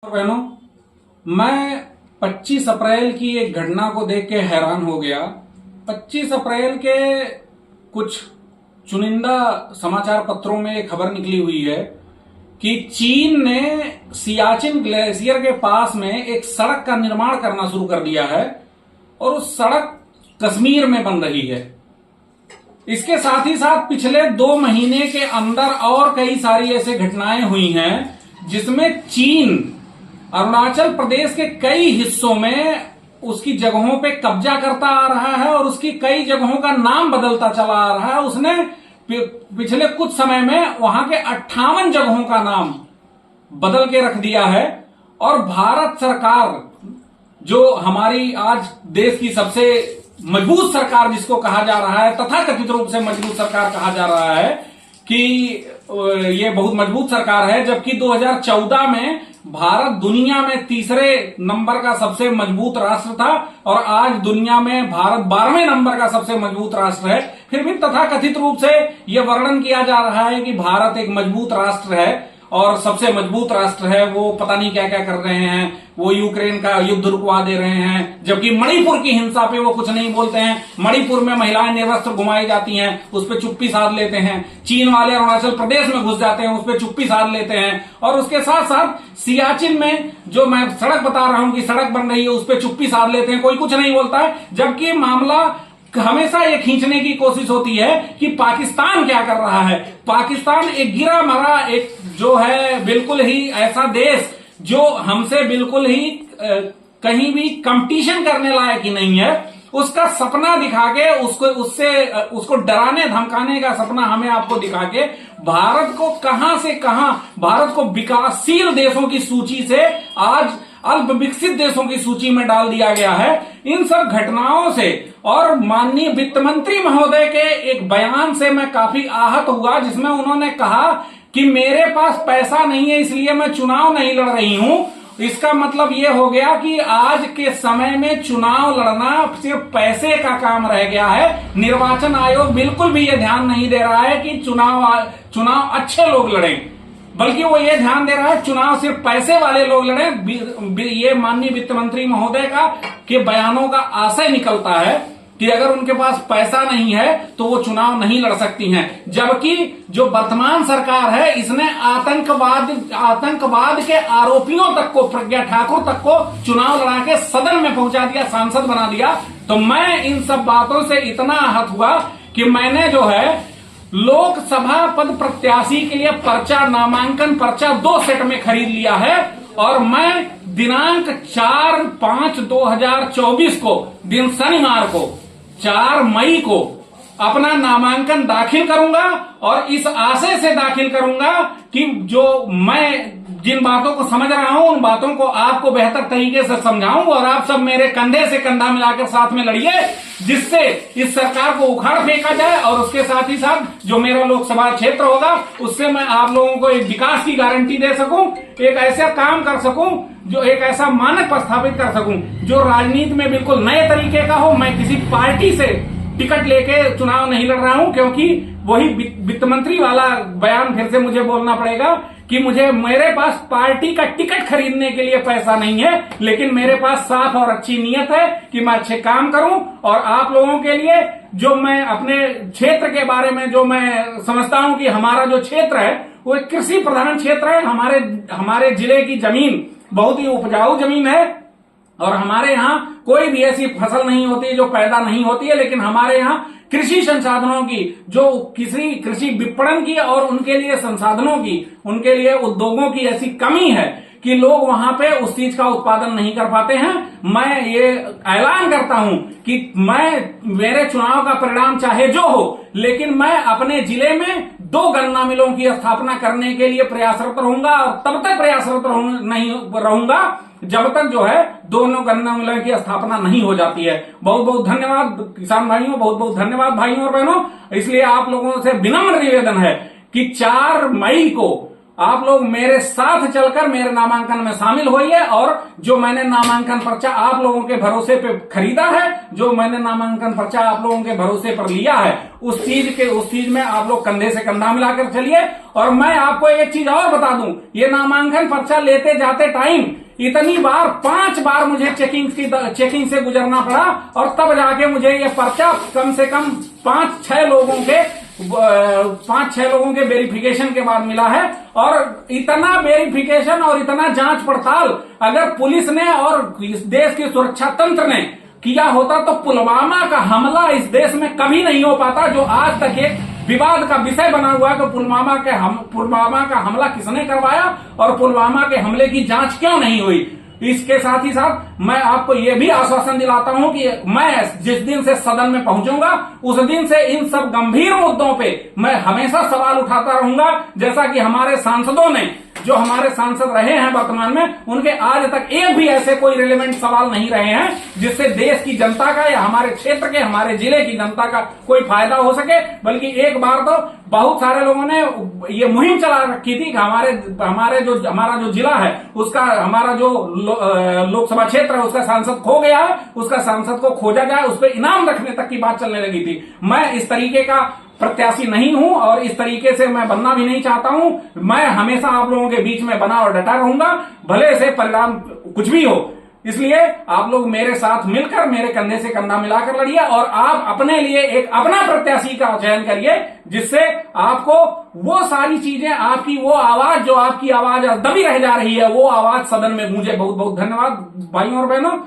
बहनों, मैं 25 अप्रैल की एक घटना को देख के हैरान हो गया। 25 अप्रैल के कुछ चुनिंदा समाचार पत्रों में एक खबर निकली हुई है कि चीन ने सियाचिन ग्लेशियर के पास में एक सड़क का निर्माण करना शुरू कर दिया है और उस सड़क कश्मीर में बन रही है। इसके साथ ही साथ पिछले 2 महीने के अंदर और कई सारी ऐसी घटनाएं हुई हैं जिसमें चीन अरुणाचल प्रदेश के कई हिस्सों में उसकी जगहों पे कब्जा करता आ रहा है और उसकी कई जगहों का नाम बदलता चला आ रहा है। उसने पिछले कुछ समय में वहां के 58 जगहों का नाम बदल के रख दिया है। और भारत सरकार, जो हमारी आज देश की सबसे मजबूत सरकार जिसको कहा जा रहा है, तथाकथित रूप से मजबूत सरकार कहा जा रहा है कि ये बहुत मजबूत सरकार है, जबकि 2014 में भारत दुनिया में तीसरे नंबर का सबसे मजबूत राष्ट्र था और आज दुनिया में भारत 12वें नंबर का सबसे मजबूत राष्ट्र है। फिर भी तथाकथित रूप से यह वर्णन किया जा रहा है कि भारत एक मजबूत राष्ट्र है और सबसे मजबूत राष्ट्र है। वो पता नहीं क्या क्या कर रहे हैं, वो यूक्रेन का युद्ध रुकवा दे रहे हैं, जबकि मणिपुर की हिंसा पे वो कुछ नहीं बोलते हैं। मणिपुर में महिलाएं निर्वस्त्र घुमाई जाती हैं, उस पर चुप्पी साध लेते हैं। चीन वाले अरुणाचल प्रदेश में घुस जाते हैं, उस पर चुप्पी साध लेते हैं। और उसके साथ साथ सियाचिन में जो मैं सड़क बता रहा हूं कि सड़क बन रही है, उस पर चुप्पी साध लेते हैं, कोई कुछ नहीं बोलता है। जबकि मामला हमेशा ये खींचने की कोशिश होती है कि पाकिस्तान क्या कर रहा है। पाकिस्तान एक गिरा मरा एक जो है बिल्कुल ही ऐसा देश जो हमसे बिल्कुल ही कहीं भी कंपटीशन करने लायक ही नहीं है, उसका सपना दिखा के उसको डराने धमकाने का सपना हमें आपको दिखा के भारत को कहां से कहां, भारत को विकासशील देशों की सूची से आज अल्प विकसित देशों की सूची में डाल दिया गया है। इन सब घटनाओं से और माननीय वित्त मंत्री महोदय के एक बयान से मैं काफी आहत हुआ, जिसमें उन्होंने कहा कि मेरे पास पैसा नहीं है इसलिए मैं चुनाव नहीं लड़ रही हूं। इसका मतलब यह हो गया कि आज के समय में चुनाव लड़ना सिर्फ पैसे का काम रह गया है। निर्वाचन आयोग बिल्कुल भी यह ध्यान नहीं दे रहा है कि चुनाव अच्छे लोग लड़ें, बल्कि वो ये ध्यान दे रहा है चुनाव सिर्फ पैसे वाले लोग लड़े। ये माननीय वित्त मंत्री महोदय के बयानों का आशय निकलता है कि अगर उनके पास पैसा नहीं है तो वो चुनाव नहीं लड़ सकती हैं। जबकि जो वर्तमान सरकार है, इसने आतंकवाद के आरोपियों तक को, प्रज्ञा ठाकुर तक को चुनाव लड़ा के सदन में पहुंचा दिया, सांसद बना दिया। तो मैं इन सब बातों से इतना आहत हुआ कि मैंने जो है लोकसभा पद प्रत्याशी के लिए नामांकन पर्चा 2 सेट में खरीद लिया है और मैं दिनांक 4/5/2024 को, दिन शनिवार को 4 मई को अपना नामांकन दाखिल करूंगा। और इस आशय से दाखिल करूंगा कि जो मैं जिन बातों को समझ रहा हूं उन बातों को आपको बेहतर तरीके से समझाऊं और आप सब मेरे कंधे से कंधा मिलाकर साथ में लड़िए, जिससे इस सरकार को उखाड़ फेंका जाए। और उसके साथ ही साथ जो मेरा लोकसभा क्षेत्र होगा उससे मैं आप लोगों को एक विकास की गारंटी दे सकूं, एक ऐसा काम कर सकूं, जो एक ऐसा मानक प्रस्थापित कर सकूं जो राजनीति में बिल्कुल नए तरीके का हो। मैं किसी पार्टी से टिकट लेके चुनाव नहीं लड़ रहा हूं, क्योंकि वही वित्त मंत्री वाला बयान फिर से मुझे बोलना पड़ेगा कि मेरे पास पार्टी का टिकट खरीदने के लिए पैसा नहीं है, लेकिन मेरे पास साफ और अच्छी नीयत है कि मैं अच्छे काम करूं और आप लोगों के लिए जो मैं अपने क्षेत्र के बारे में जो मैं समझता हूं कि हमारा जो क्षेत्र है वो एक कृषि प्रधान क्षेत्र है। हमारे जिले की जमीन बहुत ही उपजाऊ जमीन है और हमारे यहाँ कोई भी ऐसी फसल नहीं होती जो पैदा नहीं होती है, लेकिन हमारे यहाँ कृषि संसाधनों की, जो कृषि विपणन की और उनके लिए संसाधनों की, उनके लिए उद्योगों की ऐसी कमी है कि लोग वहां पे उस चीज का उत्पादन नहीं कर पाते हैं। मैं ये ऐलान करता हूं कि मेरे चुनाव का परिणाम चाहे जो हो, लेकिन मैं अपने जिले में 2 गन्ना मिलों की स्थापना करने के लिए प्रयासरत रहूंगा और तब तक प्रयासरत नहीं रहूंगा जब तक जो है दोनों गन्ना मिलों की स्थापना नहीं हो जाती है। बहुत बहुत धन्यवाद किसान भाइयों, बहुत बहुत धन्यवाद भाइयों और बहनों। इसलिए आप लोगों से विनम्र निवेदन है कि 4 मई को आप लोग मेरे साथ चलकर मेरे नामांकन में शामिल होइए और जो मैंने नामांकन पर्चा आप लोगों के भरोसे पे खरीदा है, जो मैंने नामांकन पर्चा आप लोगों के भरोसे पर लिया है, उस चीज में आप लोग कंधे से कंधा मिलाकर चलिए। और मैं आपको एक चीज और बता दूं, ये नामांकन पर्चा लेते जाते टाइम इतनी बार 5 बार मुझे चेकिंग से गुजरना पड़ा और तब जाके मुझे ये पर्चा कम से कम 5-6 लोगों के वेरिफिकेशन के बाद मिला है। और इतना वेरिफिकेशन और इतना जांच पड़ताल अगर पुलिस ने और इस देश के सुरक्षा तंत्र ने किया होता तो पुलवामा का हमला इस देश में कभी नहीं हो पाता, जो आज तक एक विवाद का विषय बना हुआ है कि पुलवामा का हमला किसने करवाया और पुलवामा के हमले की जांच क्यों नहीं हुई। इसके साथ ही साथ मैं आपको यह भी आश्वासन दिलाता हूं कि मैं जिस दिन से सदन में पहुंचूंगा उस दिन से इन सब गंभीर मुद्दों पे मैं हमेशा सवाल उठाता रहूंगा, जैसा कि हमारे सांसदों ने, जो हमारे सांसद रहे हैं वर्तमान में, उनके आज तक एक भी ऐसे कोई रिलेवेंट सवाल नहीं रहे हैं जिससे देश की जनता का या हमारे क्षेत्र के, हमारे जिले की जनता का कोई फायदा हो सके। बल्कि एक बार तो बहुत सारे लोगों ने ये मुहिम चला रखी थी कि हमारा जो जिला है उसका, हमारा जो लोकसभा क्षेत्र है उसका सांसद खो गया है, उसका सांसद को खोजा जाए, उस पर इनाम रखने तक की बात चलने लगी थी। मैं इस तरीके का प्रत्याशी नहीं हूं और इस तरीके से मैं बनना भी नहीं चाहता हूं। मैं हमेशा आप लोगों के बीच में बना और डटा रहूंगा, भले से परिणाम कुछ भी हो। इसलिए आप लोग मेरे साथ मिलकर मेरे कंधे से कंधा मिलाकर लड़िए और आप अपने लिए एक अपना प्रत्याशी का चयन करिए, जिससे आपको वो सारी चीजें, आपकी वो आवाज, जो आपकी आवाज दबी रह जा रही है, वो आवाज सदन में गूंजे। बहुत बहुत धन्यवाद भाइयों और बहनों।